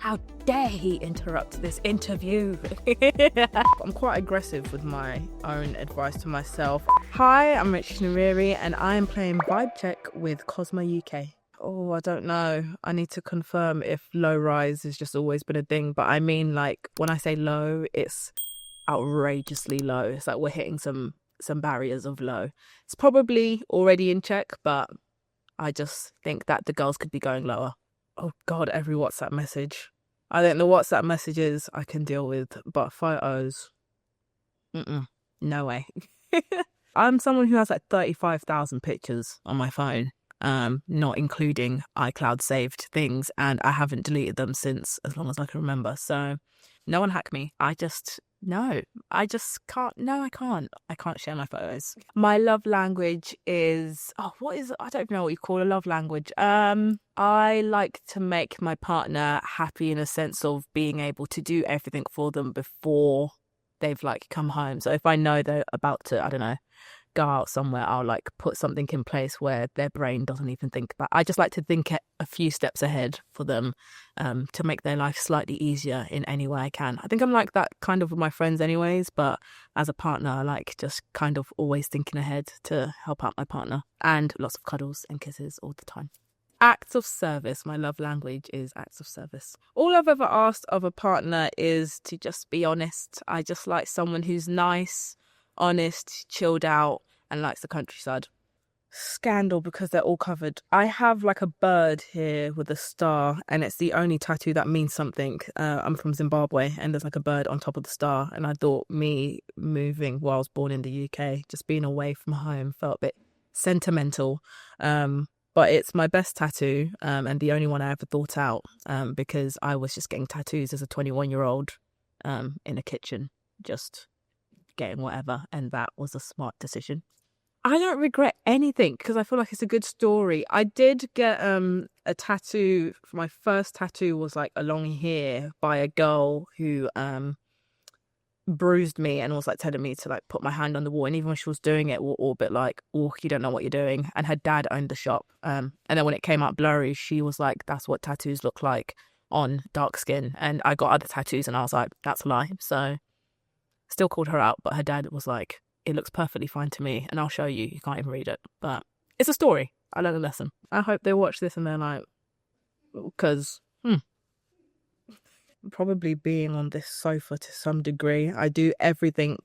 How dare he interrupt this interview? I'm quite aggressive with my own advice to myself. Hi, I'm Chinouriri and I am playing Vibe Check with Cosmo UK. Oh, I don't know. I need to confirm if low rise has just always been a thing, but I mean, like, when I say low, it's outrageously low. It's like we're hitting some barriers of low. It's probably already in check, but I just think that the girls could be going lower. Oh God, every WhatsApp message. I think the WhatsApp messages I can deal with, but photos, no way. I'm someone who has like 35,000 pictures on my phone, not including iCloud saved things, and I haven't deleted them since as long as I can remember. So no one hack me. I can't share my photos. My love language is, I don't even know what you call a love language. I like to make my partner happy in a sense of being able to do everything for them before they've like come home. So if I know they're about to, I don't know, go out somewhere, I'll like put something in place where their brain doesn't even think about. I just like to think a few steps ahead for them, to make their life slightly easier in any way I can. I think I'm like that kind of with my friends anyways, but as a partner, I like just kind of always thinking ahead to help out my partner, and lots of cuddles and kisses all the time. Acts of service. My love language is acts of service. All I've ever asked of a partner is to just be honest. I just like someone who's nice, honest, chilled out, and likes the countryside. Scandal, because they're all covered. I have like a bird here with a star, and it's the only tattoo that means something. I'm from Zimbabwe, and there's like a bird on top of the star, and I thought me moving, I was born in the UK, just being away from home felt a bit sentimental. But it's my best tattoo, and the only one I ever thought out, because I was just getting tattoos as a 21-year-old in a kitchen, just getting whatever, and that was a smart decision. I don't regret anything because I feel like it's a good story. I did get a tattoo. My first tattoo was like along here by a girl who bruised me and was like telling me to like put my hand on the wall, and even when she was doing it, we were all a bit like, oh, you don't know what you're doing. And her dad owned the shop, and then when it came out blurry, she was like, that's what tattoos look like on dark skin. And I got other tattoos and I was like, that's a lie. So still called her out, but her dad was like, it looks perfectly fine to me, and I'll show you. You can't even read it, but it's a story. I learned a lesson. I hope they watch this and they're like, because probably being on this sofa to some degree. I do everything,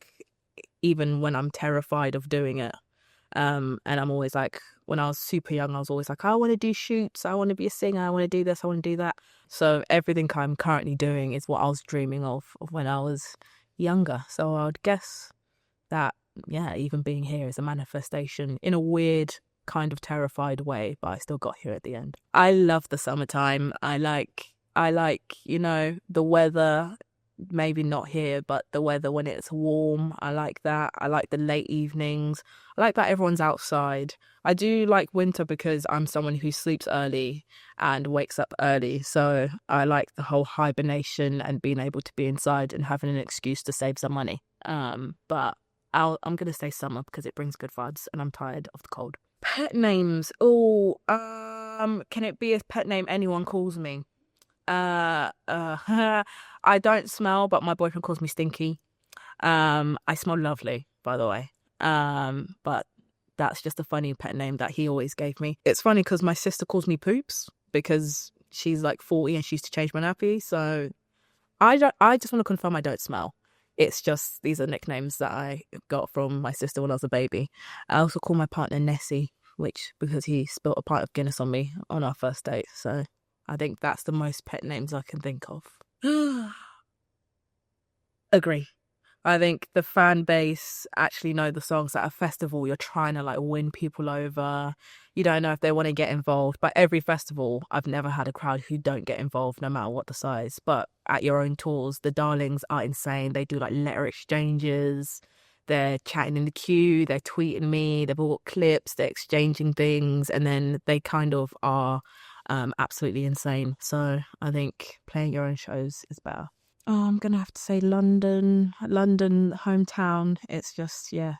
even when I'm terrified of doing it. And I'm always like, when I was super young, I was always like, I want to do shoots, I want to be a singer, I want to do this, I want to do that. So everything I'm currently doing is what I was dreaming of when I was younger. So I would guess that, yeah, even being here is a manifestation in a weird kind of terrified way, but I still got here at the end. I love the summertime. I like, you know, the weather, maybe not here, but the weather when it's warm. I like that. I like the late evenings. I like that everyone's outside. I do like winter because I'm someone who sleeps early and wakes up early. So I like the whole hibernation and being able to be inside and having an excuse to save some money. But I'm going to say summer because it brings good vibes and I'm tired of the cold. Pet names. Oh, can it be a pet name anyone calls me? I don't smell, but my boyfriend calls me Stinky. I smell lovely, by the way. But that's just a funny pet name that he always gave me. It's funny because my sister calls me Poops because she's like 40 and she used to change my nappy. So I just want to confirm I don't smell. It's just, these are nicknames that I got from my sister when I was a baby. I also call my partner Nessie, because he spilled a pint of Guinness on me on our first date. So I think that's the most pet names I can think of. Agree. I think the fan base actually know the songs. At a festival, you're trying to like win people over. You don't know if they want to get involved. But every festival, I've never had a crowd who don't get involved, no matter what the size. But at your own tours, the darlings are insane. They do like letter exchanges. They're chatting in the queue. They're tweeting me. They've all got clips. They're exchanging things. And then they kind of are absolutely insane. So I think playing your own shows is better. Oh, I'm going to have to say London, hometown. It's just the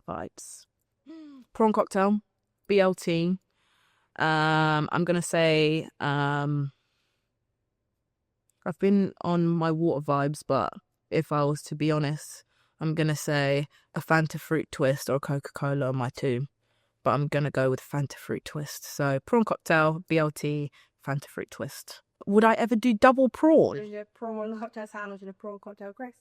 vibes. Prawn cocktail, BLT. I'm going to say I've been on my water vibes, but if I was to be honest, I'm going to say a Fanta Fruit Twist or a Coca-Cola are my two. But I'm going to go with Fanta Fruit Twist. So prawn cocktail, BLT, Fanta Fruit Twist. Would I ever do double prawn? Do a prawn cocktail sandwich and a prawn cocktail crisp?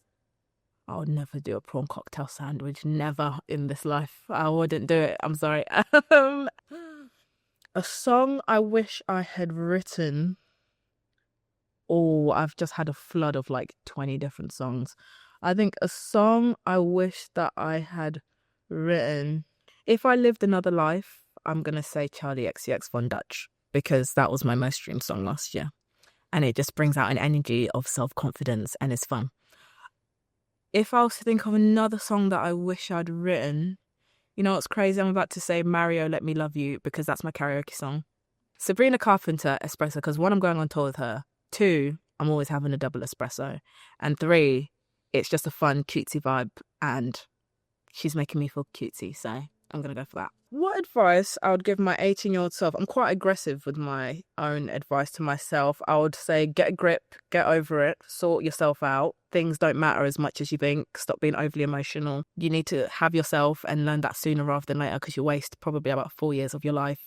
I would never do a prawn cocktail sandwich. Never in this life. I wouldn't do it. I'm sorry. A song I wish I had written. Oh, I've just had a flood of like 20 different songs. I think a song I wish that I had written. If I lived another life, I'm going to say Charlie XCX Von Dutch, because that was my most streamed song last year. And it just brings out an energy of self-confidence and it's fun. If I was to think of another song that I wish I'd written, you know what's crazy? I'm about to say Mario, Let Me Love You, because that's my karaoke song. Sabrina Carpenter, Espresso, because one, I'm going on tour with her. 2, I'm always having a double espresso. And 3, it's just a fun, cutesy vibe. And she's making me feel cutesy, so I'm going to go for that. What advice I would give my 18-year-old self? I'm quite aggressive with my own advice to myself. I would say get a grip, get over it, sort yourself out. Things don't matter as much as you think. Stop being overly emotional. You need to have yourself and learn that sooner rather than later, because you waste probably about 4 years of your life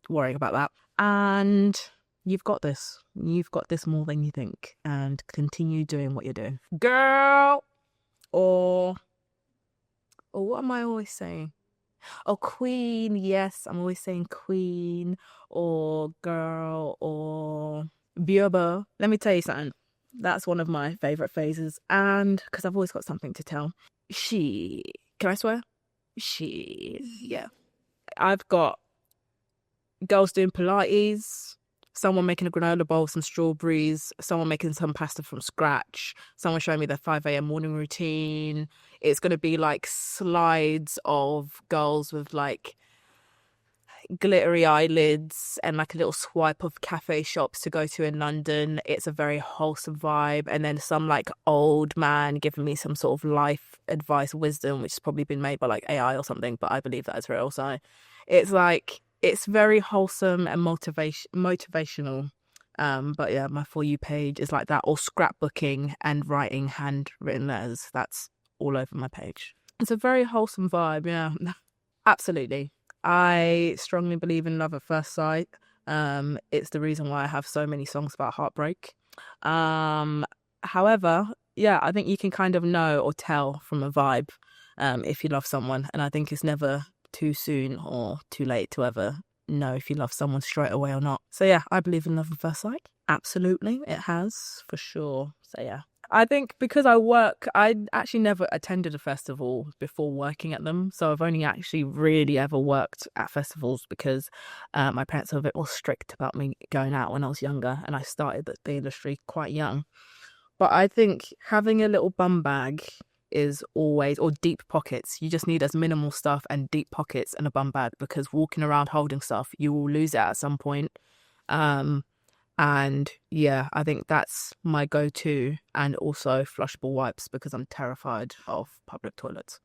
worrying about that. And you've got this. You've got this more than you think. And continue doing what you're doing. Girl! Or what am I always saying? Oh, queen, yes, I'm always saying queen, or girl, or biobo. Let me tell you something. That's one of my favourite phases, and because I've always got something to tell. Can I swear? Yeah. I've got girls doing Pilates, someone making a granola bowl with some strawberries, someone making some pasta from scratch, someone showing me their 5 a.m. morning routine. It's going to be like slides of girls with like glittery eyelids and like a little swipe of cafe shops to go to in London. It's a very wholesome vibe. And then some like old man giving me some sort of life advice, wisdom, which has probably been made by like AI or something, but I believe that is real. So it's like, it's very wholesome and motivational. But yeah, my For You page is like that, or scrapbooking and writing handwritten letters. That's all over my page. It's a very wholesome vibe, yeah. Absolutely. I strongly believe in love at first sight. It's the reason why I have so many songs about heartbreak. However, yeah, I think you can kind of know or tell from a vibe if you love someone. And I think it's never too soon or too late to ever know if you love someone straight away or not. So yeah, I believe in love at first sight. Absolutely, it has, for sure. So yeah. I think because I actually never attended a festival before working at them. So I've only actually really ever worked at festivals because my parents were a bit more strict about me going out when I was younger, and I started the industry quite young. But I think having a little bum bag is always, or deep pockets. You just need as minimal stuff and deep pockets and a bum bag, because walking around holding stuff, you will lose it at some point. And yeah, I think that's my go-to, and also flushable wipes, because I'm terrified of public toilets.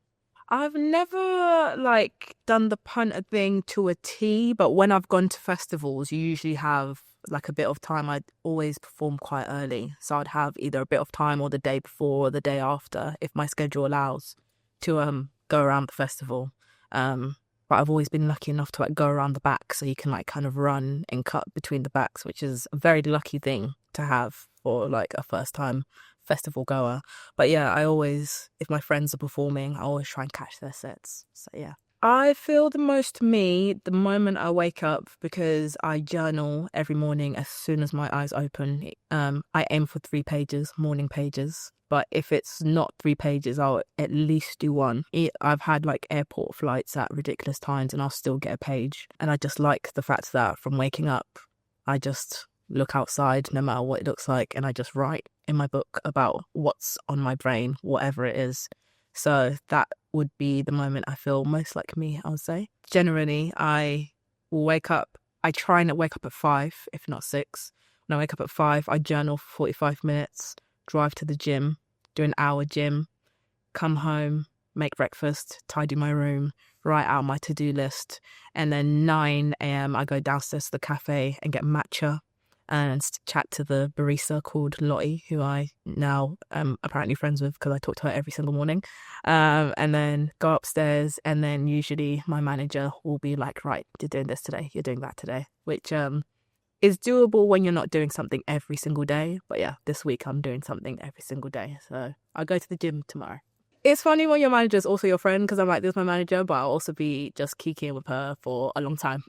I've never like done the punter thing to a T, but when I've gone to festivals, you usually have like a bit of time. I'd always perform quite early, so I'd have either a bit of time or the day before or the day after, if my schedule allows, to go around the festival. But I've always been lucky enough to like go around the back, so you can like kind of run and cut between the backs, which is a very lucky thing to have for like a first time festival goer. But yeah, I always, if my friends are performing, I always try and catch their sets. So yeah. I feel the most me the moment I wake up, because I journal every morning as soon as my eyes open. I aim for 3 pages, morning pages. But if it's not 3 pages, I'll at least do 1. I've had like airport flights at ridiculous times and I'll still get a page. And I just like the fact that from waking up, I just look outside no matter what it looks like, and I just write in my book about what's on my brain, whatever it is. So that would be the moment I feel most like me, I would say. Generally, I will wake up. I try and wake up at 5, if not 6. When I wake up at 5, I journal for 45 minutes, drive to the gym, do an hour gym, come home, make breakfast, tidy my room, write out my to-do list. And then 9 a.m. I go downstairs to the cafe and get matcha. and chat to the barista called Lottie, who I now am apparently friends with because I talk to her every single morning. And then go upstairs, and then usually my manager will be like, right, you're doing this today, you're doing that today, which is doable when you're not doing something every single day. But yeah, this week I'm doing something every single day. So I'll go to the gym tomorrow. It's funny when your manager is also your friend, because I'm like, this is my manager, but I'll also be just kicking with her for a long time.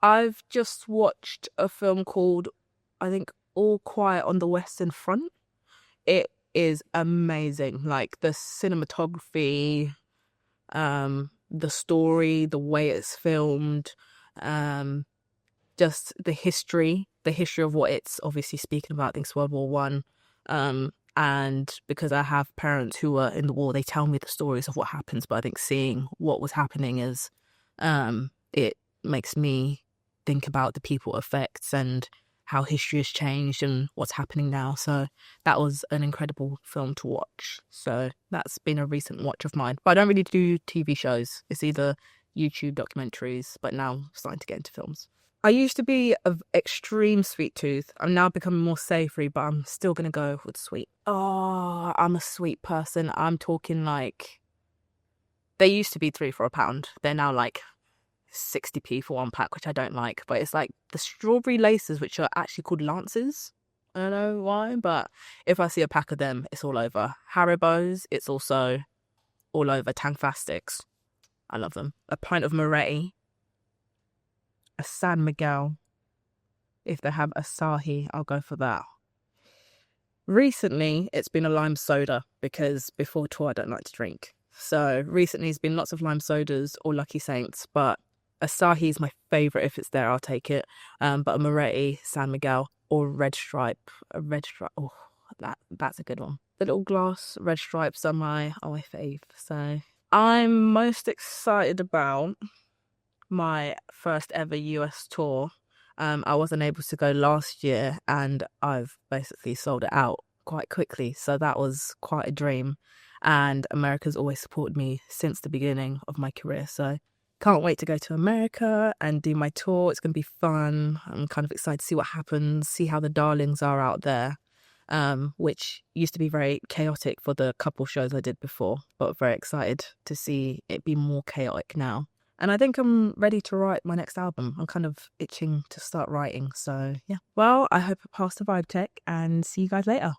I've just watched a film called, I think, All Quiet on the Western Front. It is amazing. Like the cinematography, the story, the way it's filmed, just the history of what it's obviously speaking about. I think it's World War One. And because I have parents who were in the war, they tell me the stories of what happens. But I think seeing what was happening is, it makes me think about the people it affects and how history has changed and what's happening now. So that was an incredible film to watch. So that's been a recent watch of mine. But I don't really do TV shows. It's either YouTube documentaries, but now I'm starting to get into films. I used to be of extreme sweet tooth. I'm now becoming more savoury, but I'm still going to go with sweet. Oh, I'm a sweet person. I'm talking like, they used to be 3 for £1. They're now like 60p for 1 pack, which I don't like. But it's like the strawberry laces, which are actually called Lances. I don't know why, but if I see a pack of them, it's all over. Haribo's, it's also all over. Tangfastics, I love them. A pint of Moretti. A San Miguel. If they have Asahi, I'll go for that. Recently, it's been a lime soda, because before tour I don't like to drink. So recently it's been lots of lime sodas or Lucky Saints, but Asahi is my favourite. If it's there, I'll take it. But a Moretti, San Miguel, or Red Stripe. A Red Stripe, oh, that's a good one. The little glass Red Stripes are my fave. So I'm most excited about my first ever US tour. I wasn't able to go last year, and I've basically sold it out quite quickly. So that was quite a dream. And America's always supported me since the beginning of my career. So can't wait to go to America and do my tour. It's going to be fun. I'm kind of excited to see what happens, see how the darlings are out there, which used to be very chaotic for the couple shows I did before, but very excited to see it be more chaotic now. And I think I'm ready to write my next album. I'm kind of itching to start writing. So yeah. Well, I hope I passed the vibe check, and see you guys later.